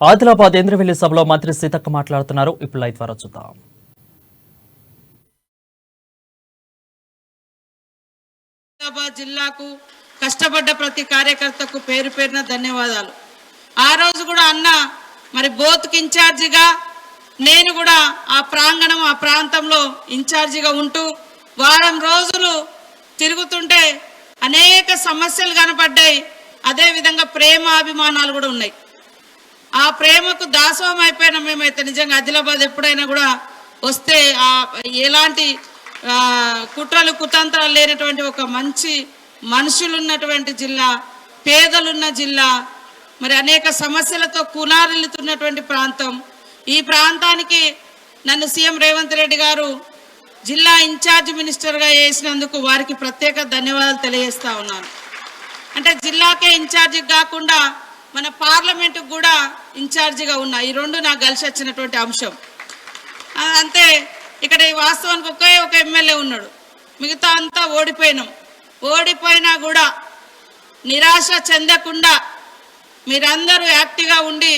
ఆదిలాబాద్ ఇంద్రవెల్లి సభలో మంత్రి సీతక్క మాట్లాడుతున్నారు. ఇప్పుడు లైవ్ ద్వారా చూద్దాం. ఆదిలాబాద్ జిల్లాకు కష్టపడ్డ ప్రతి కార్యకర్తకు పేరు పేరున ధన్యవాదాలు. ఆ రోజు కూడా అన్న మరి బోత్కి ఇన్ఛార్జిగా నేను కూడా ఆ ప్రాంగణం ఆ ప్రాంతంలో ఇన్ఛార్జిగా ఉంటూ వారం రోజులు తిరుగుతుంటే అనేక సమస్యలు కనపడ్డాయి. అదేవిధంగా ప్రేమ అభిమానాలు కూడా ఉన్నాయి. ఆ ప్రేమకు దాసోహం అయిపోయిన మేమైతే నిజంగా ఆదిలాబాద్ ఎప్పుడైనా కూడా వస్తే ఎలాంటి కుట్రలు కుతంత్రాలు లేనటువంటి ఒక మంచి మనుషులు ఉన్నటువంటి జిల్లా, పేదలున్న జిల్లా, మరి అనేక సమస్యలతో కునారిల్లుతున్నటువంటి ప్రాంతం. ఈ ప్రాంతానికి నన్ను సీఎం రేవంత్ రెడ్డి గారు జిల్లా ఇన్ఛార్జ్ మినిస్టర్గా చేసినందుకు వారికి ప్రత్యేక ధన్యవాదాలు తెలియజేస్తా ఉన్నాను. అంటే జిల్లాకే ఇన్ఛార్జి కాకుండా మన పార్లమెంటుకు కూడా ఇన్ఛార్జిగా ఉన్నా. ఈ రెండు నాకు కలిసి వచ్చినటువంటి అంశం. అంతే ఇక్కడ వాస్తవానికి ఒక ఎమ్మెల్యే ఉన్నాడు, మిగతా అంతా ఓడిపోయినాం. ఓడిపోయినా కూడా నిరాశ చెందకుండా మీరందరూ యాక్టివ్గా ఉండి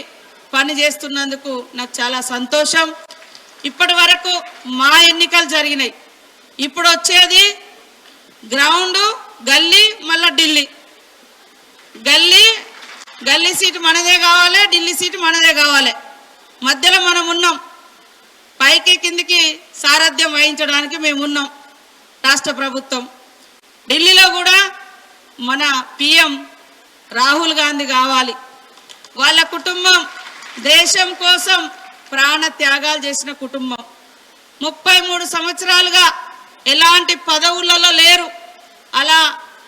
పని చేస్తున్నందుకు నాకు చాలా సంతోషం. ఇప్పటి వరకు మా ఎన్నికలు జరిగినాయి. ఇప్పుడు వచ్చేది గ్రౌండ్, గల్లీ, మళ్ళా ఢిల్లీ. గల్లీ సీటు మనదే కావాలి, ఢిల్లీ సీటు మనదే కావాలి. మధ్యలో మనం ఉన్నాం. పైకి కిందికి సారథ్యం వహించడానికి మేము ఉన్నాం. రాష్ట్ర ప్రభుత్వం ఢిల్లీలో కూడా మన పిఎం రాహుల్ గాంధీ కావాలి. వాళ్ళ కుటుంబం దేశం కోసం ప్రాణ త్యాగాలు చేసిన కుటుంబం. 33 సంవత్సరాలుగా ఎలాంటి పదవులలో లేరు. అలా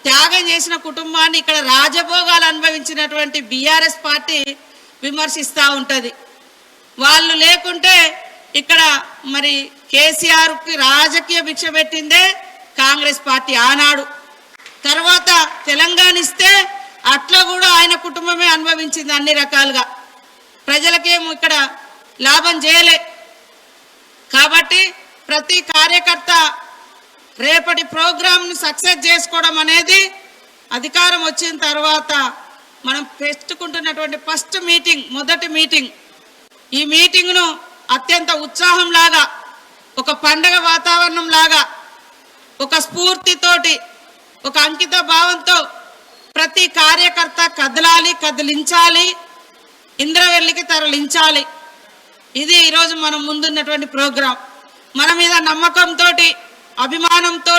త్యాగం చేసిన కుటుంబాన్ని ఇక్కడ రాజభోగాలు అనుభవించినటువంటి బీఆర్ఎస్ పార్టీ విమర్శిస్తూ ఉంటుంది. వాళ్ళు లేకుంటే ఇక్కడ మరి కేసీఆర్కి రాజకీయ భిక్ష పెట్టిందే కాంగ్రెస్ పార్టీ ఆనాడు. తర్వాత తెలంగాణ ఇస్తే అట్లా కూడా ఆయన కుటుంబమే అనుభవించింది అన్ని రకాలుగా. ప్రజలకేమో ఇక్కడ లాభం చేయలే. కాబట్టి ప్రతి కార్యకర్త రేపటి ప్రోగ్రాంను సక్సెస్ చేసుకోవడం అనేది అధికారం వచ్చిన తర్వాత మనం పెట్టుకుంటున్నటువంటి ఫస్ట్ మీటింగ్, మొదటి మీటింగ్. ఈ మీటింగ్ను అత్యంత ఉత్సాహంలాగా, ఒక పండగ వాతావరణం లాగా, ఒక స్ఫూర్తితోటి, ఒక అంకిత భావంతో ప్రతి కార్యకర్త కదలాలి, కదిలించాలి, ఇంద్రవెల్లికి తరలించాలి. ఇది ఈరోజు మనం ముందున్నటువంటి ప్రోగ్రాం. మన మీద నమ్మకంతో, అభిమానంతో,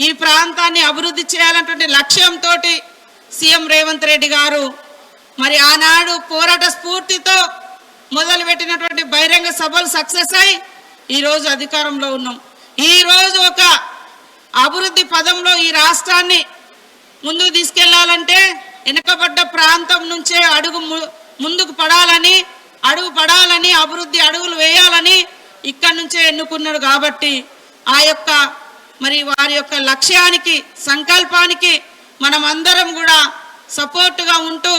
ఈ ప్రాంతాన్ని అభివృద్ధి చేయాలన్నటువంటి లక్ష్యంతో సీఎం రేవంత్ రెడ్డి గారు మరి ఆనాడు పోరాట స్ఫూర్తితో మొదలుపెట్టినటువంటి బహిరంగ సభలు సక్సెస్ అయి ఈరోజు అధికారంలో ఉన్నాం. ఈరోజు ఒక అభివృద్ధి పదంలో ఈ రాష్ట్రాన్ని ముందుకు తీసుకెళ్లాలంటే వెనుకబడ్డ ప్రాంతం నుంచే ముందుకు పడాలని, అభివృద్ధి అడుగులు వేయాలని ఇక్కడి నుంచే ఎన్నుకున్నాడు. కాబట్టి ఆ యొక్క మరి వారి యొక్క లక్ష్యానికి, సంకల్పానికి మనం అందరం కూడా సపోర్టుగా ఉంటూ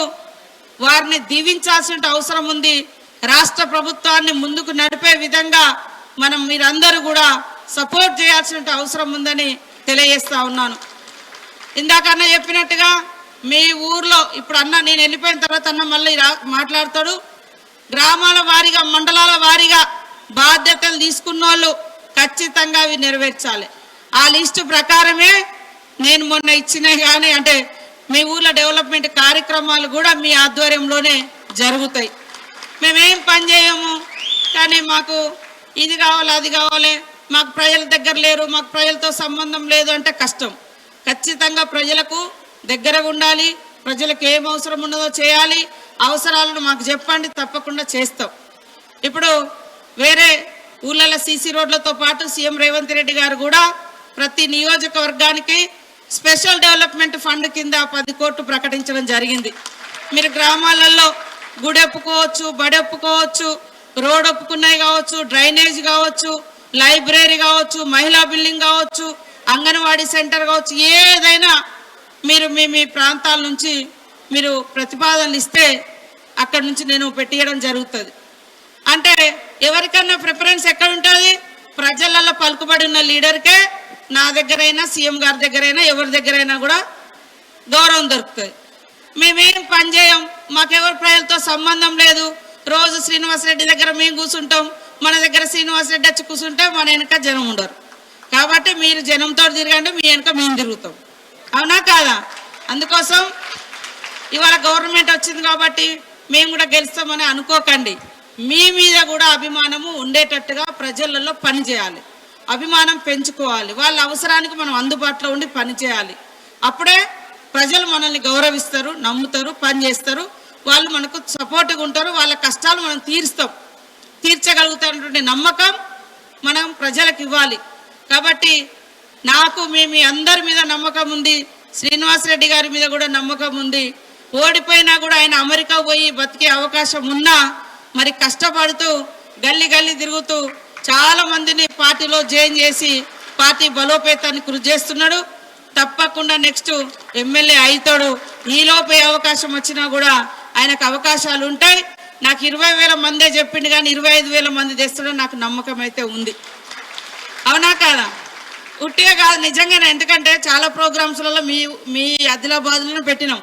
వారిని దీవించాల్సిన అవసరం ఉంది. రాష్ట్ర ప్రభుత్వాన్ని ముందుకు నడిపే విధంగా మీరందరూ కూడా సపోర్ట్ చేయాల్సిన అవసరం ఉందని తెలియజేస్తా ఉన్నాను. ఇందాకన్నా చెప్పినట్టుగా మీ ఊర్లో ఇప్పుడు నేను వెళ్ళిపోయిన తర్వాత మళ్ళీ మాట్లాడతాడు. గ్రామాల వారీగా, మండలాల వారీగా బాధ్యతలు తీసుకున్న వాళ్ళు ఖచ్చితంగా అవి నెరవేర్చాలి. ఆ లిస్టు ప్రకారమే నేను మొన్న ఇచ్చినవి కానీ అంటే మీ ఊర్లో డెవలప్మెంట్ కార్యక్రమాలు కూడా మీ ఆధ్వర్యంలోనే జరుగుతాయి. మేమేం పని చేయము, కానీ మాకు ఇది కావాలి, అది కావాలి, మాకు ప్రజల దగ్గర లేరు, మాకు ప్రజలతో సంబంధం లేదు అంటే కష్టం. ఖచ్చితంగా ప్రజలకు దగ్గరగా ఉండాలి. ప్రజలకు ఏం అవసరం ఉన్నదో చేయాలి. అవసరాలను మాకు చెప్పండి, తప్పకుండా చేస్తాం. ఇప్పుడు వేరే ఊళ్ళలో సీసీ రోడ్లతో పాటు సీఎం రేవంత్ రెడ్డి గారు కూడా ప్రతి నియోజకవర్గానికి స్పెషల్ డెవలప్మెంట్ ఫండ్ కింద 10 కోట్లు ప్రకటించడం జరిగింది. మీరు గ్రామాలలో గుడి ఒప్పుకోవచ్చు, బడి ఒప్పుకోవచ్చు, రోడ్ ఒప్పుకున్నాయి కావచ్చు, డ్రైనేజ్ కావచ్చు, లైబ్రరీ కావచ్చు, మహిళా బిల్డింగ్ కావచ్చు, అంగన్వాడీ సెంటర్ కావచ్చు, ఏదైనా మీరు మీ ప్రాంతాల నుంచి మీరు ప్రతిపాదనలు ఇస్తే అక్కడి నుంచి నేను పెట్టియడం జరుగుతుంది. అంటే ఎవరికన్నా ప్రిఫరెన్స్ ఎక్కడ ఉంటుంది? ప్రజలలో పలుకుబడి ఉన్న లీడర్కే నా దగ్గరైనా, సీఎం గారి దగ్గరైనా, ఎవరి దగ్గరైనా కూడా గౌరవం దొరుకుతుంది. మేమేం పని చేయం, మాకెవరి ప్రజలతో సంబంధం లేదు, శ్రీనివాసరెడ్డి దగ్గర మేము కూర్చుంటాం, మన దగ్గర శ్రీనివాసరెడ్డి వచ్చి కూర్చుంటే మన వెనక జనం ఉండరు. కాబట్టి మీరు జనంతో తిరగండి, మీ వెనక మేము తిరుగుతాం. అవునా కాదా? అందుకోసం ఇవాళ గవర్నమెంట్ వచ్చింది కాబట్టి మేము కూడా గెలుస్తామని అనుకోకండి. మీ మీద కూడా అభిమానము ఉండేటట్టుగా ప్రజలలో పని చేయాలి, అభిమానం పెంచుకోవాలి. వాళ్ళ అవసరానికి మనం అందుబాటులో ఉండి పని చేయాలి. అప్పుడే ప్రజలు మనల్ని గౌరవిస్తారు, నమ్ముతారు, పని చేస్తారు. వాళ్ళు మనకు సపోర్ట్గా ఉంటారు. వాళ్ళ కష్టాలు మనం తీర్చగలుగుతున్నటువంటి నమ్మకం మనం ప్రజలకు ఇవ్వాలి. కాబట్టి నాకు మీ అందరి మీద నమ్మకం ఉంది, శ్రీనివాసరెడ్డి గారి మీద కూడా నమ్మకం ఉంది. ఓడిపోయినా కూడా ఆయన అమెరికా పోయి బతికే అవకాశం ఉన్నా మరి కష్టపడుతూ గల్లీ గల్లీ తిరుగుతూ చాలా మందిని పార్టీలో జాయిన్ చేసి పార్టీ బలోపేతాన్ని కృషి చేస్తున్నాడు. తప్పకుండా నెక్స్ట్ ఎమ్మెల్యే అవుతాడు. ఈలోపే అవకాశం వచ్చినా కూడా ఆయనకు అవకాశాలు ఉంటాయి. నాకు 20,000 మందే చెప్పిండు కానీ 25,000 మంది తెస్తాడని నాకు నమ్మకం అయితే ఉంది. అవునా కాదా? ఉట్టిగా కాదు, నిజంగానే. ఎందుకంటే చాలా ప్రోగ్రామ్స్లలో మీ ఆదిలాబాద్లో పెట్టినాం.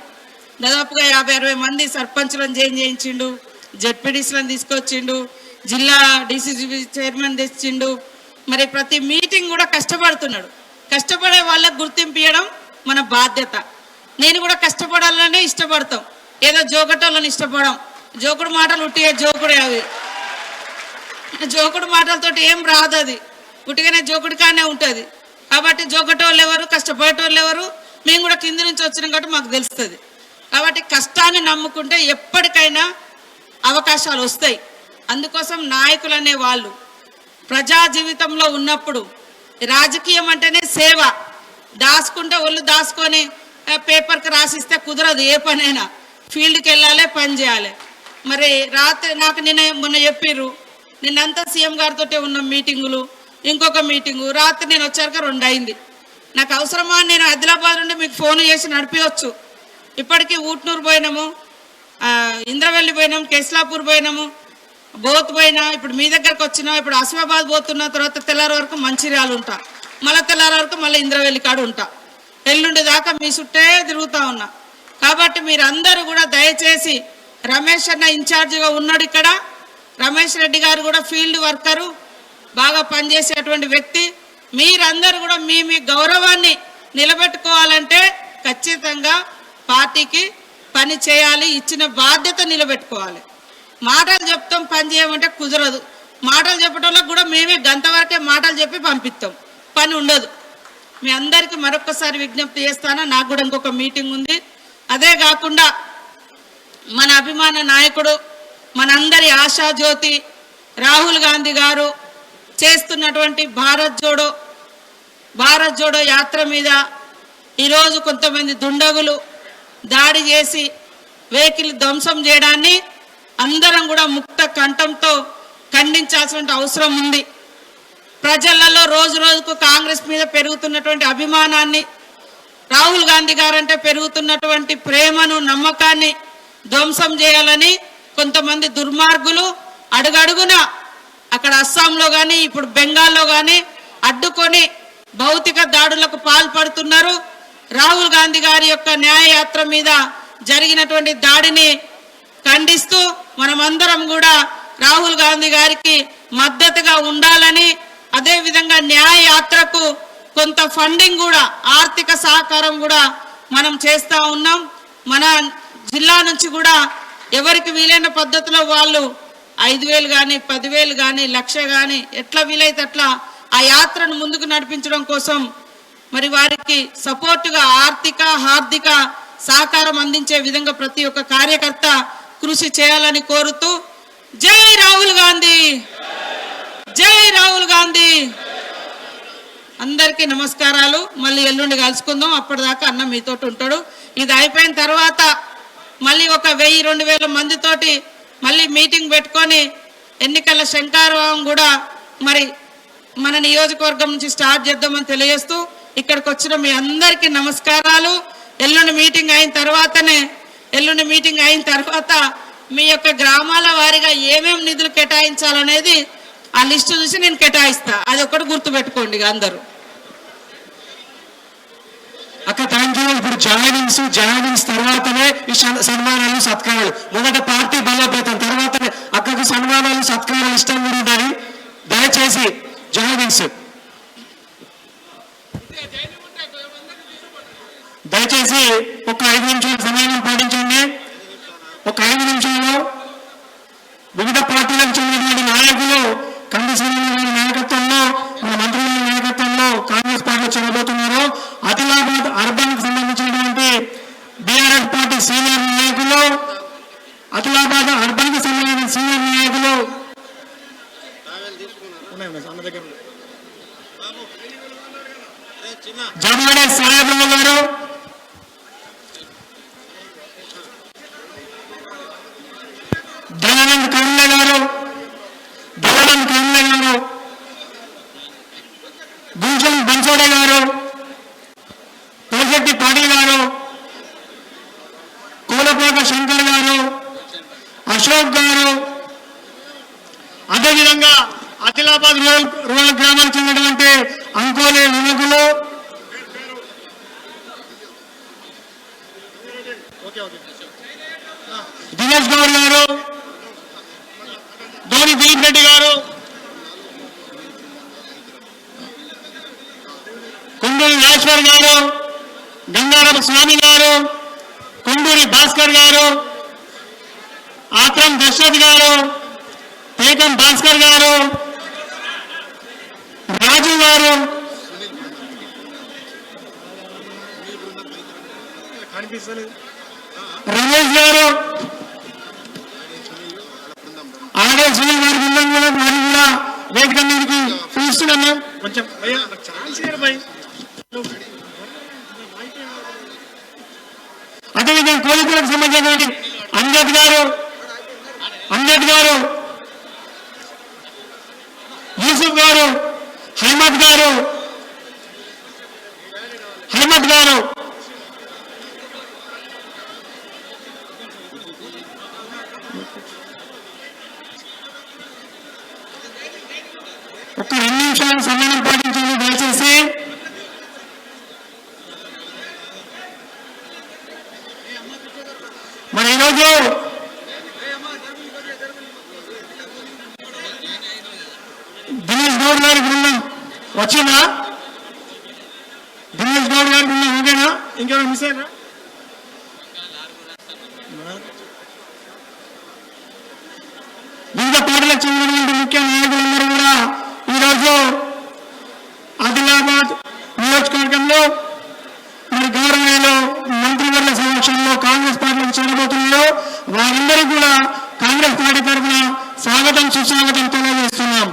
దాదాపుగా 50-60 మంది సర్పంచ్లను జాయిన్ చేయించిండు, జెడ్పీటీసీలను తీసుకొచ్చిండు, జిల్లా డీసీసీ చైర్మన్ తెచ్చిండు. మరి ప్రతి మీటింగ్ కూడా కష్టపడుతున్నాడు. కష్టపడే వాళ్ళకు గుర్తింపు ఇవ్వడం మన బాధ్యత. నేను కూడా కష్టపడాలనే ఇష్టపడతాం, ఏదో జోకటోళ్ళని ఇష్టపడం. జోకుడు మాటలు ఉట్టిగా జోకుడే, అవి జోకుడు మాటలతోటి ఏం రాదు, అది ఉట్టిగానే జోకుడికానే ఉంటుంది. కాబట్టి జోకటోళ్ళు ఎవరు, కష్టపడేటోళ్ళు ఎవరు, మేము కూడా కింది నుంచి వచ్చినాం కాబట్టి మాకు తెలుస్తుంది. కాబట్టి కష్టాన్ని నమ్ముకుంటే ఎప్పటికైనా అవకాశాలు వస్తాయి. అందుకోసం నాయకులు అనే వాళ్ళు ప్రజా జీవితంలో ఉన్నప్పుడు రాజకీయం అంటేనే సేవ. దాచుకుంటే ఒళ్ళు దాచుకొని పేపర్కి రాసిస్తే కుదరదు. ఏ పనైనా ఫీల్డ్కి వెళ్ళాలి, పని చేయాలి. మరి రాత్రి నాకు మొన్న చెప్పిర్రు, నిన్నంతా సీఎం గారితో ఉన్న మీటింగులు, ఇంకొక మీటింగు, రాత్రి నేను వచ్చాక 2 అయింది. నాకు అవసరమా? నేను ఆదిలాబాద్ నుండి మీకు ఫోన్ చేసి నడిపించవచ్చు. ఇప్పటికీ ఊట్నూరు పోయినాము, ఇంద్రవెల్లి పోయినాము, కేస్లాపూర్ పోయినాము, బోత్ పోయినా, ఇప్పుడు మీ దగ్గరకు వచ్చినా, ఇప్పుడు ఆసిఫాబాద్ పోతున్నా, తర్వాత తెల్లారి వరకు మంచిర్యాలు ఉంటా, మళ్ళీ తెల్లారి వరకు మళ్ళీ ఇంద్రవెల్లి కాడు ఉంటా. ఎల్లుండి దాకా మీ చుట్టే తిరుగుతూ ఉన్నా. కాబట్టి మీరందరూ కూడా దయచేసి, రమేష్ అన్న ఇన్ఛార్జిగా ఉన్నాడు ఇక్కడ, రమేష్ రెడ్డి గారు కూడా ఫీల్డ్ వర్కరు, బాగా పనిచేసేటువంటి వ్యక్తి. మీరందరూ కూడా మీ గౌరవాన్ని నిలబెట్టుకోవాలంటే ఖచ్చితంగా పార్టీకి పని చేయాలి, ఇచ్చిన బాధ్యత నిలబెట్టుకోవాలి. మాటలు చెప్తాం, పని చేయమంటే కుదరదు. మాటలు చెప్పడంలో కూడా మేమే గంట వరకే మాటలు చెప్పి పంపిస్తాం, పని ఉండదు. మీ అందరికీ మరొకసారి విజ్ఞప్తి చేస్తాను. నాకు కూడా ఇంకొక మీటింగ్ ఉంది. అదే కాకుండా మన అభిమాన నాయకుడు, మనందరి ఆశాజ్యోతి రాహుల్ గాంధీ గారు చేస్తున్నటువంటి భారత్ జోడో యాత్ర మీద ఈరోజు కొంతమంది దుండగులు దాడి చేసి వెహికల్ ధ్వంసం చేయడాన్ని అందరం కూడా ముక్త కంఠంతో ఖండించాల్సిన అవసరం ఉంది. ప్రజలలో రోజు రోజుకు కాంగ్రెస్ మీద పెరుగుతున్నటువంటి అభిమానాన్ని, రాహుల్ గాంధీ గారంటే పెరుగుతున్నటువంటి ప్రేమను, నమ్మకాన్ని ధ్వంసం చేయాలని కొంతమంది దుర్మార్గులు అడుగడుగున అక్కడ అస్సాంలో కానీ ఇప్పుడు బెంగాల్లో కానీ అడ్డుకొని భౌతిక దాడులకు పాల్పడుతున్నారు. రాహుల్ గాంధీ గారి యొక్క న్యాయయాత్ర మీద జరిగినటువంటి దాడిని ఖండిస్తూ మనమందరం కూడా రాహుల్ గాంధీ గారికి మద్దతుగా ఉండాలని, అదేవిధంగా న్యాయయాత్రకు కొంత ఫండింగ్ కూడా, ఆర్థిక సహకారం కూడా మనం చేస్తూ ఉన్నాం. మన జిల్లా నుంచి కూడా ఎవరికి వీలైన పద్ధతిలో వాళ్ళు 5,000 కానీ 10,000 కానీ 1,00,000 కానీ ఎట్లా వీలైతే అట్లా ఆ యాత్రను ముందుకు నడిపించడం కోసం మరి వారికి సపోర్టుగా ఆర్థిక సహకారం అందించే విధంగా ప్రతి ఒక్క కార్యకర్త కృషి చేయాలని కోరుతూ, జై రాహుల్ గాంధీ, జై రాహుల్ గాంధీ. అందరికీ నమస్కారాలు. మళ్ళీ ఎల్లుండి కలుసుకుందాం. అప్పటిదాకా అన్న మీతోటి ఉంటాడు. ఇది అయిపోయిన తర్వాత మళ్ళీ ఒక 1000-2000 మందితోటి మళ్ళీ మీటింగ్ పెట్టుకొని ఎన్నికల శంకారావం కూడా మరి మన నియోజకవర్గం నుంచి స్టార్ట్ చేద్దామని తెలియజేస్తూ ఇక్కడికి వచ్చిన మీ అందరికీ నమస్కారాలు. ఎల్లుండి మీటింగ్ అయిన తర్వాత మీ యొక్క గ్రామాల వారీగా ఏమేమి నిధులు కేటాయించాలనేది ఆ లిస్టు చూసి నేను కేటాయిస్తా. అది ఒకటి గుర్తుపెట్టుకోండి అందరూ. అక్క థ్యాంక్ యూ. ఇప్పుడు జాయినింగ్స్ తర్వాతనే ఈ సన్మానాలు, సత్కారాలు. మొదట పార్టీ బలోపేతం, తర్వాతనే అక్కకు దయచేసి జహదీస్ దయచేసి ఒక 5 నిమిషాల సమయం పాటించండి. ఒక 5 నిమిషాల్లో వివిధ పార్టీలకు చెందినటువంటి నాయకులు కందిశ్రీని నాయకత్వంలో మన మంత్రుల నాయకత్వంలో కాంగ్రెస్ పార్టీలో చేరబోతున్నారు. ఆదిలాబాద్ అర్బన్ కి సంబంధించినటువంటి బీఆర్ఎస్ పార్టీ సీనియర్ నాయకులు, ఆదిలాబాద్ అర్బన్ కి సంబంధించిన సీనియర్ నాయకులు జమాడే సాహెబ్ గారు, దయానంద్ కరుణ గారు, గుంజం బన్సోడే గారు, పోషెట్టి పాటిల్ గారు, కోలపాక శంకర్ గారు, అశోక్ గారు, అదేవిధంగా ఆదిలాబాద్ రూరల్ గ్రామానికి చెందినటువంటి అంకోలే యువకులు, దినేష్ గౌడ్ గారు, ధోని దిలీప్ రెడ్డి గారు, కొండూరి రాజేశ్వర్ గారు, గంగారపు స్వామి గారు, కొండూరి భాస్కర్ గారు, ఆత్రం దశరథ్ గారు, పేకం భాస్కర్ గారు, రాజు గారు, రమేష్ గారు, ఆడే సునీల్ గారి బృందం కూడా మరి కూడా వేదిక మీదకి పిలుస్తున్నాము. కొంచెం అదేవిధంగా కోలిపులకు సంబంధించినటువంటి అంబేద్ గారు, యూసుఫ్ గారు, హైమద్ గారు, ఒక 2 నిమిషాల సమయం పాటించండి దయచేసి. మరి ఈరోజు దినేష్ గౌడ్ గారి బృందం వచ్చిందా? దినేష్ గౌడ్ గారి బృందం ఓకేనా? ఇంకెవరు మిస్ అయినా? వివిధ పార్టీలకు చెందినటువంటి ముఖ్య నాయకులందరూ కూడా ఈరోజు ఆదిలాబాద్ నియోజకవర్గంలో మరి గౌరవనీయులు మంత్రివర్గ సమక్షంలో కాంగ్రెస్ పార్టీకి చేరబోతున్నారు. వారందరికీ కూడా కాంగ్రెస్ పార్టీ తరఫున స్వాగతం సుస్వాగతం తెలియజేస్తున్నాం.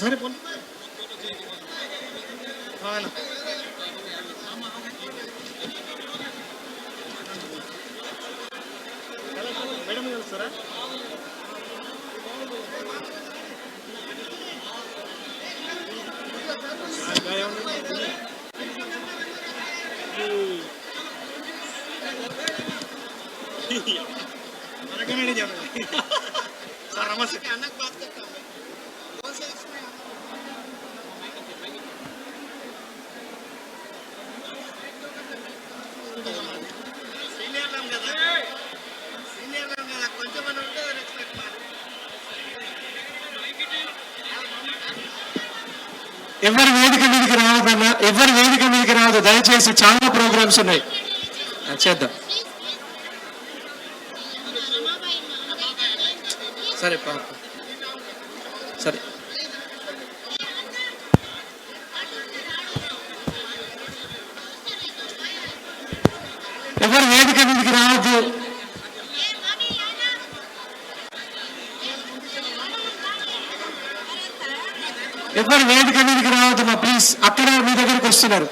సరే మేడం కలుస్తారా? సార్ నమస్తే. ఎవరి వేదిక మీదకి రావద్దన్నా, ఎవరి వేదిక మీదకి రావద్దు దయచేసి. చాలా ప్రోగ్రామ్స్ ఉన్నాయి, చేద్దాం. సరే పాప సరే. ఎవరు వేదిక మీదకి రావద్దు. ఎవరు వేదిక మీదకి రావద్దమ్మా ప్లీజ్. అక్కడ మీ దగ్గరికి వస్తున్నారు.